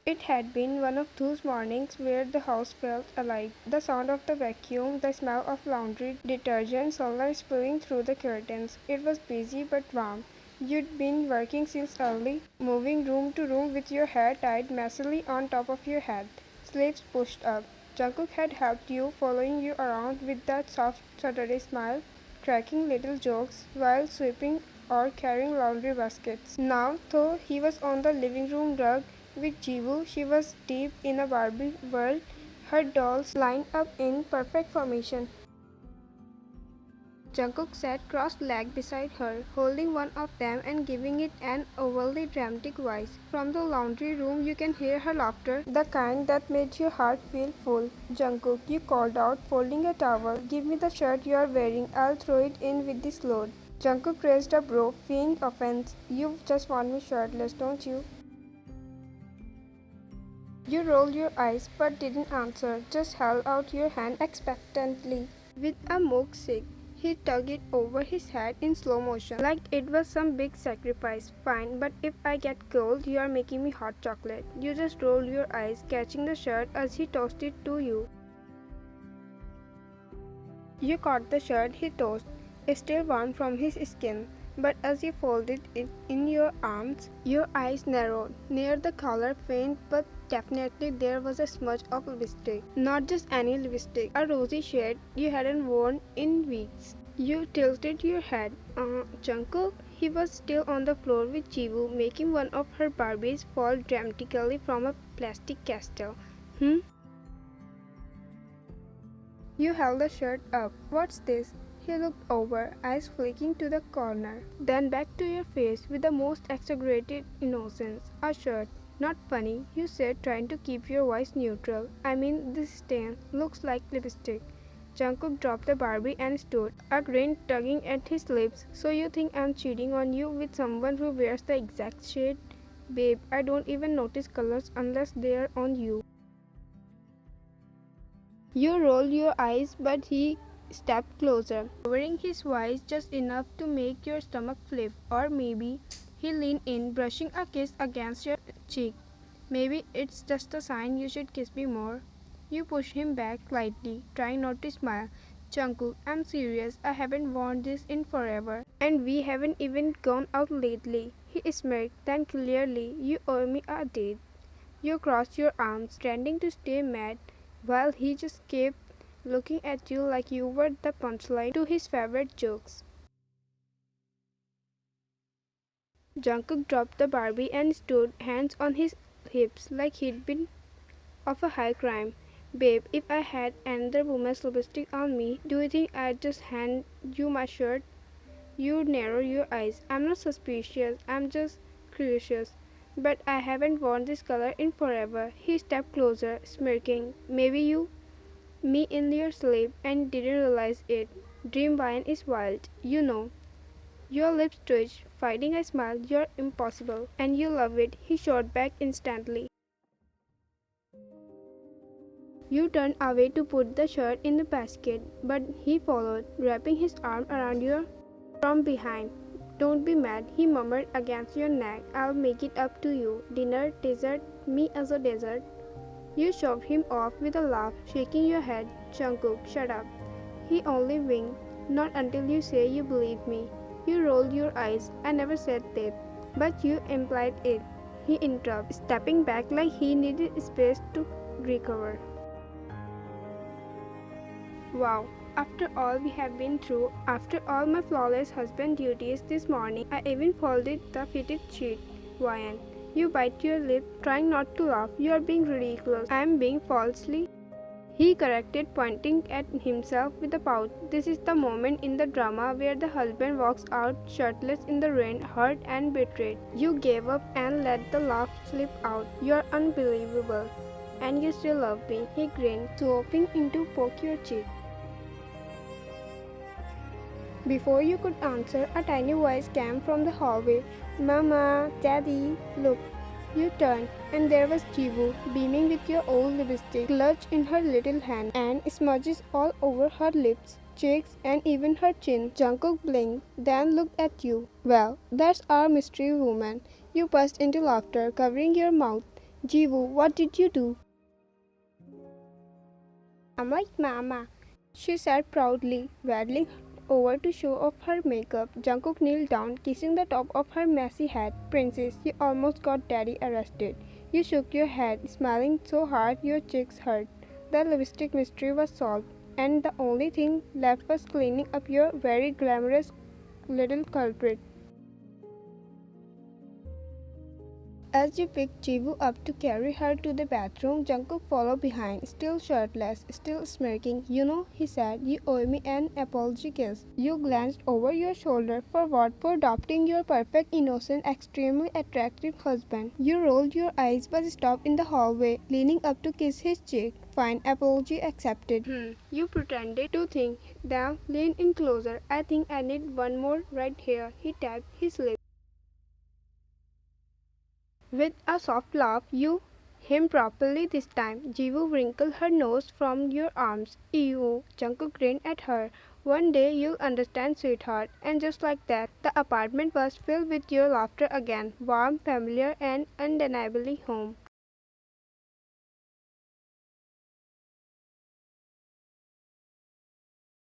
It had been one of those mornings where the house felt alive. The sound of the vacuum, the smell of laundry detergent, sunlight spilling through the curtains. It was busy but warm. You'd been working since early, moving room to room with your hair tied messily on top of your head, sleeves pushed up. Jungkook had helped you, following you around with that soft Saturday smile, cracking little jokes while sweeping or carrying laundry baskets. Now, though he was on the living room rug with Jiwoo, she was deep in a Barbie world, her dolls lined up in perfect formation. Jungkook sat cross-legged beside her, holding one of them and giving it an overly dramatic voice. From the laundry room you can hear her laughter, the kind that made your heart feel full. "Jungkook," you called out, folding a towel, "give me the shirt you are wearing, I'll throw it in with this load." Jungkook raised a brow, feigning offense. "You just want me shirtless, don't you?" You rolled your eyes but didn't answer, just held out your hand expectantly. With a mock shake, he tugged it over his head in slow motion, like it was some big sacrifice. "Fine, but if I get cold, you are making me hot chocolate." You just rolled your eyes, catching the shirt as he tossed it to you. You caught the shirt he tossed, still warm from his skin, but as you folded it in your arms, your eyes narrowed. Near the collar, faint but definitely, there was a smudge of lipstick. Not just any lipstick, a rosy shade you hadn't worn in weeks. You tilted your head. Jungkook?" He was still on the floor with Jiwoo, making one of her Barbies fall dramatically from a plastic castle. "Hmm?" You held the shirt up. "What's this?" He looked over, eyes flicking to the corner, then back to your face with the most exaggerated innocence. "A shirt. Not funny," you said, trying to keep your voice neutral. "I mean, this stain looks like lipstick." Jungkook dropped the Barbie and stood, a grin tugging at his lips. "So you think I'm cheating on you with someone who wears the exact shade? Babe, I don't even notice colors unless they're on you." You rolled your eyes, but he stepped closer, lowering his voice just enough to make your stomach flip. "Or maybe," he leaned in, brushing a kiss against your cheek, "maybe it's just a sign you should kiss me more." You pushed him back slightly, trying not to smile. "Jungkook, I'm serious. I haven't worn this in forever. And we haven't even gone out lately." He smirked, then clearly, "You owe me a date." You crossed your arms, pretending to stay mad, while he just kept looking at you like you were the punchline to his favorite jokes. Jungkook dropped the Barbie and stood, hands on his hips, like he'd been of a high crime. "Babe, if I had another woman's lipstick on me, do you think I'd just hand you my shirt?" You narrow your eyes. "I'm not suspicious, I'm just curious. But I haven't worn this color in forever." He stepped closer, smirking. "Maybe you me in your sleep and didn't realize it. Dream wine is wild, you know." Your lips twitched, fighting a smile. "You're impossible. And you love it," he shot back instantly. You turned away to put the shirt in the basket, but he followed, wrapping his arm around you from behind. "Don't be mad," he murmured against your neck. "I'll make it up to you. Dinner, dessert, me as a dessert." You shoved him off with a laugh, shaking your head. "Jungkook, shut up." He only winked. "Not until you say you believe me." You rolled your eyes. "I never said that." "But you implied it," he interrupted, stepping back like he needed space to recover. "Wow. After all we have been through, after all my flawless husband duties this morning, I even folded the fitted sheet. Ryan." You bite your lip, trying not to laugh. "You are being ridiculous." "I am being falsely," he corrected, pointing at himself with a pout. "This is the moment in the drama where the husband walks out shirtless in the rain, hurt and betrayed." You gave up and let the laugh slip out. "You're unbelievable. And you still love me," he grinned, swooping in to poke your cheek. Before you could answer, a tiny voice came from the hallway. "Mama, Daddy, look." You turned, and there was Jiwoo, beaming with your old lipstick clutched in her little hand, and smudges all over her lips, cheeks, and even her chin. Jungkook blinked, then looked at you. "Well, that's our mystery woman." You burst into laughter, covering your mouth. Jiwoo, what did you do? I'm like Mama, she said proudly, waddling over to show off her makeup. Jungkook kneeled down, kissing the top of her messy head. Princess, you almost got Daddy arrested. You shook your head, smiling so hard your cheeks hurt. The lipstick mystery was solved, and the only thing left was cleaning up your very glamorous little culprit. As you picked Jiwoo up to carry her to the bathroom, Jungkook followed behind, still shirtless, still smirking. You know, he said, you owe me an apology kiss. You glanced over your shoulder. For what? For adopting your perfect, innocent, extremely attractive husband. You rolled your eyes but stopped in the hallway, leaning up to kiss his cheek. Fine, apology accepted. You pretended to think. Then lean in closer. I think I need one more right here. He tapped his lips. With a soft laugh, you him properly this time. Jiwoo wrinkled her nose from your arms. Ew, Jungkook grinned at her. One day you'll understand, sweetheart. And just like that, the apartment was filled with your laughter again. Warm, familiar, and undeniably home.